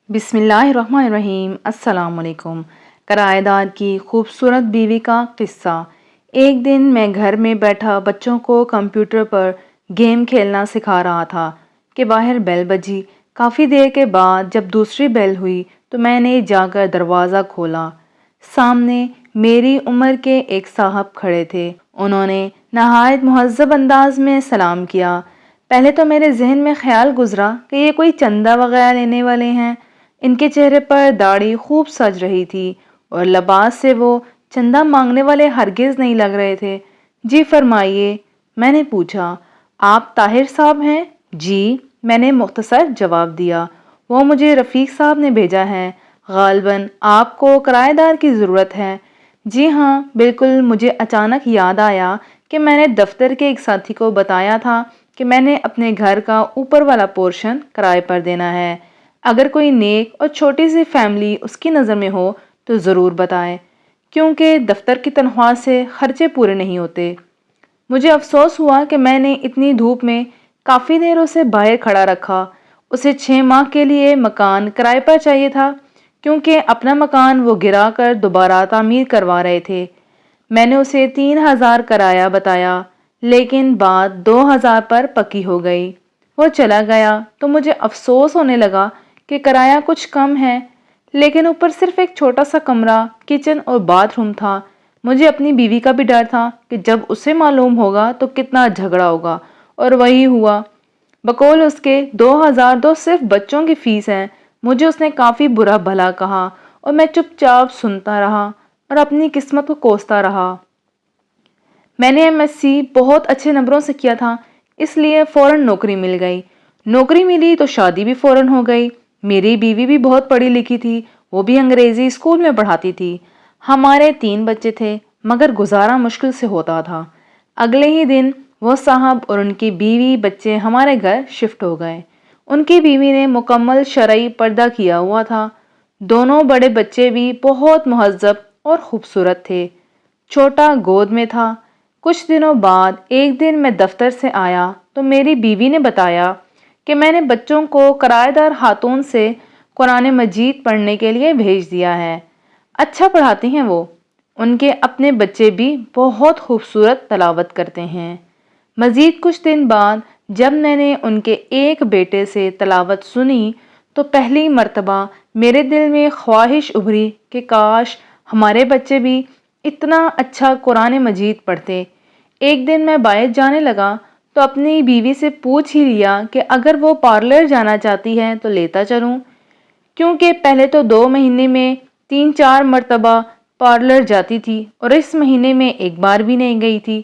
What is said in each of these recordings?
بسم اللہ الرحمن الرحیم۔ السلام علیکم۔ کرایہ دار کی خوبصورت بیوی کا قصہ۔ ایک دن میں گھر میں بیٹھا بچوں کو کمپیوٹر پر گیم کھیلنا سکھا رہا تھا کہ باہر بیل بجی۔ کافی دیر کے بعد جب دوسری بیل ہوئی تو میں نے جا کر دروازہ کھولا۔ سامنے میری عمر کے ایک صاحب کھڑے تھے۔ انہوں نے نہایت مہذب انداز میں سلام کیا۔ پہلے تو میرے ذہن میں خیال گزرا کہ یہ کوئی چندہ وغیرہ لینے والے ہیں۔ ان کے چہرے پر داڑھی خوب سج رہی تھی اور لباس سے وہ چندہ مانگنے والے ہرگز نہیں لگ رہے تھے۔ جی فرمائیے، میں نے پوچھا۔ آپ طاہر صاحب ہیں؟ جی، میں نے مختصر جواب دیا۔ وہ مجھے رفیق صاحب نے بھیجا ہے۔ غالباً آپ کو کرایہ دار کی ضرورت ہے۔ جی ہاں، بالکل۔ مجھے اچانک یاد آیا کہ میں نے دفتر کے ایک ساتھی کو بتایا تھا کہ میں نے اپنے گھر کا اوپر والا پورشن کرائے پر دینا ہے۔ اگر کوئی نیک اور چھوٹی سی فیملی اس کی نظر میں ہو تو ضرور بتائیں، کیونکہ دفتر کی تنخواہ سے خرچے پورے نہیں ہوتے۔ مجھے افسوس ہوا کہ میں نے اتنی دھوپ میں کافی دیر اسے باہر کھڑا رکھا۔ اسے 6 ماہ کے لیے مکان کرائے پر چاہیے تھا، کیونکہ اپنا مکان وہ گرا کر دوبارہ تعمیر کروا رہے تھے۔ میں نے اسے 3000 کرایہ بتایا، لیکن بات 2000 پر پکی ہو گئی۔ وہ چلا گیا تو مجھے افسوس ہونے لگا کہ کرایہ کچھ کم ہے، لیکن اوپر صرف ایک چھوٹا سا کمرہ، کچن اور باتھ روم تھا۔ مجھے اپنی بیوی کا بھی ڈر تھا کہ جب اسے معلوم ہوگا تو کتنا جھگڑا ہوگا، اور وہی ہوا۔ بقول اس کے 2000 تو صرف بچوں کی فیس ہے۔ مجھے اس نے کافی برا بھلا کہا اور میں چپ چاپ سنتا رہا اور اپنی قسمت کو کوستا رہا۔ میں نے MSc بہت اچھے نمبروں سے کیا تھا، اس لیے فوراً نوکری مل گئی۔ نوکری ملی تو شادی بھی فوراً ہو گئی۔ میری بیوی بھی بہت پڑھی لکھی تھی، وہ بھی انگریزی اسکول میں پڑھاتی تھی۔ ہمارے 3 بچے تھے، مگر گزارا مشکل سے ہوتا تھا۔ اگلے ہی دن وہ صاحب اور ان کی بیوی بچے ہمارے گھر شفٹ ہو گئے۔ ان کی بیوی نے مکمل شرعی پردہ کیا ہوا تھا۔ دونوں بڑے بچے بھی بہت مہذب اور خوبصورت تھے۔ چھوٹا گود میں تھا۔ کچھ دنوں بعد ایک دن میں دفتر سے آیا تو میری بیوی نے بتایا کہ میں نے بچوں کو کرایہ دار خاتون سے قرآن مجید پڑھنے کے لیے بھیج دیا ہے۔ اچھا پڑھاتی ہیں وہ۔ ان کے اپنے بچے بھی بہت خوبصورت تلاوت کرتے ہیں۔ مزید کچھ دن بعد جب میں نے ان کے ایک بیٹے سے تلاوت سنی تو پہلی مرتبہ میرے دل میں خواہش ابھری کہ کاش ہمارے بچے بھی اتنا اچھا قرآن مجید پڑھتے۔ ایک دن میں باہر جانے لگا تو اپنی بیوی سے پوچھ ہی لیا کہ اگر وہ پارلر جانا چاہتی ہے تو لیتا چلوں، کیونکہ پہلے تو 2 مہینے میں 3-4 مرتبہ پارلر جاتی تھی اور اس مہینے میں ایک بار بھی نہیں گئی تھی۔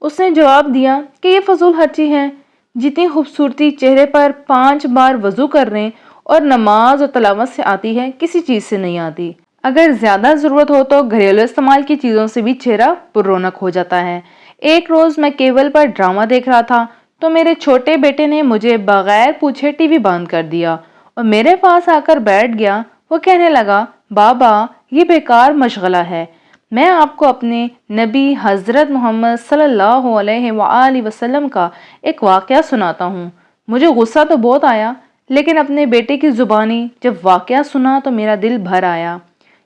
اس نے جواب دیا کہ یہ فضول خرچی ہے، جتنی خوبصورتی چہرے پر 5 بار وضو کرنے اور نماز اور تلاوت سے آتی ہے کسی چیز سے نہیں آتی۔ اگر زیادہ ضرورت ہو تو گھریلو استعمال کی چیزوں سے بھی چہرہ پر رونق ہو جاتا ہے۔ ایک روز میں کیبل پر ڈرامہ دیکھ رہا تھا تو میرے چھوٹے بیٹے نے مجھے بغیر پوچھے ٹی وی بند کر دیا اور میرے پاس آ کر بیٹھ گیا۔ وہ کہنے لگا، بابا یہ بیکار مشغلہ ہے، میں آپ کو اپنے نبی حضرت محمد صلی اللہ علیہ وآلہ وسلم کا ایک واقعہ سناتا ہوں۔ مجھے غصہ تو بہت آیا، لیکن اپنے بیٹے کی زبانی جب واقعہ سنا تو میرا دل بھر آیا۔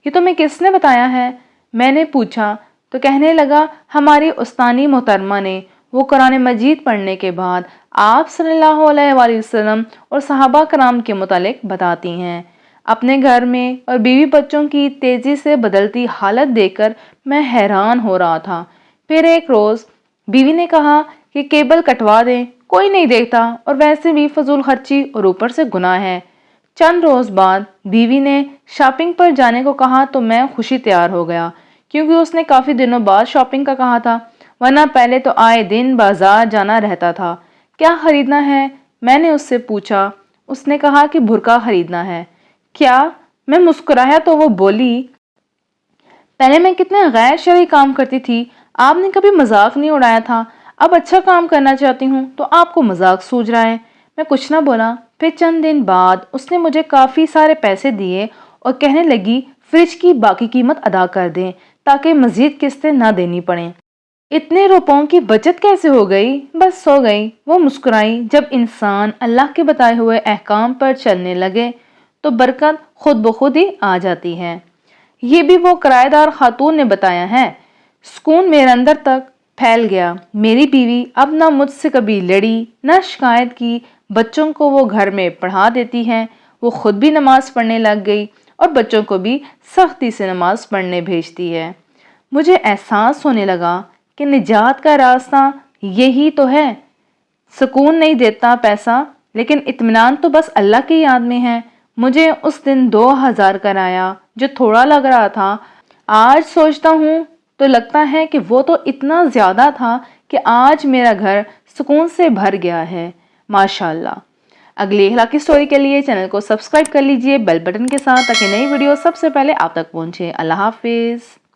یہ تمہیں کس نے بتایا ہے؟ میں نے پوچھا تو کہنے لگا، ہماری استانی محترمہ نے۔ وہ قرآن مجید پڑھنے کے بعد آپ صلی اللہ علیہ وآلہ وسلم اور صحابہ کرام کے متعلق بتاتی ہیں۔ اپنے گھر میں اور بیوی بچوں کی تیزی سے بدلتی حالت دیکھ کر میں حیران ہو رہا تھا۔ پھر ایک روز بیوی نے کہا کہ کیبل کٹوا دیں، کوئی نہیں دیکھتا اور ویسے بھی فضول خرچی اور اوپر سے گناہ ہے۔ چند روز بعد بیوی نے شاپنگ پر جانے کو کہا تو میں خوشی تیار ہو گیا، کیونکہ اس نے کافی دنوں بعد شاپنگ کا کہا تھا، ورنہ پہلے تو آئے دن بازار جانا رہتا تھا۔ کیا خریدنا ہے؟ میں نے اس سے پوچھا۔ اس نے کہا کہ برقع خریدنا ہے۔ کیا؟ میں مسکرایا تو وہ بولی، پہلے میں کتنے غیر شرعی کام کرتی تھی، آپ نے کبھی مذاق نہیں اڑایا تھا، اب اچھا کام کرنا چاہتی ہوں تو آپ کو مذاق سوجھ رہا ہے۔ میں کچھ نہ بولا۔ پھر چند دن بعد اس نے مجھے کافی سارے پیسے دیے اور کہنے لگی فریج کی باقی قیمت ادا کر دیں تاکہ مزید قسطیں نہ دینی پڑیں۔ اتنے روپوں کی بچت کیسے ہو گئی؟ بس ہو گئی۔ وہ مسکرائی۔ جب انسان اللہ کے بتائے ہوئے احکام پر چلنے لگے تو برکت خود بخود ہی آ جاتی ہے۔ یہ بھی وہ کرایہ دار خاتون نے بتایا ہے۔ سکون میرے اندر تک پھیل گیا۔ میری بیوی اب نہ مجھ سے کبھی لڑی نہ شکایت کی، بچوں کو وہ گھر میں پڑھا دیتی ہیں، وہ خود بھی نماز پڑھنے لگ گئی اور بچوں کو بھی سختی سے نماز پڑھنے بھیجتی ہے۔ مجھے احساس ہونے لگا کہ نجات کا راستہ یہی تو ہے۔ سکون نہیں دیتا پیسہ، لیکن اطمینان تو بس اللہ کی یاد میں ہے۔ مجھے اس دن 2000 کرایہ جو تھوڑا لگ رہا تھا، آج سوچتا ہوں تو لگتا ہے کہ وہ تو اتنا زیادہ تھا کہ آج میرا گھر سکون سے بھر گیا ہے۔ ماشاءاللہ۔ اگلی اخلاقی سٹوری کے لیے چینل کو سبسکرائب کر لیجئے بیل بٹن کے ساتھ، تاکہ نئی ویڈیو سب سے پہلے آپ تک پہنچے۔ اللہ حافظ۔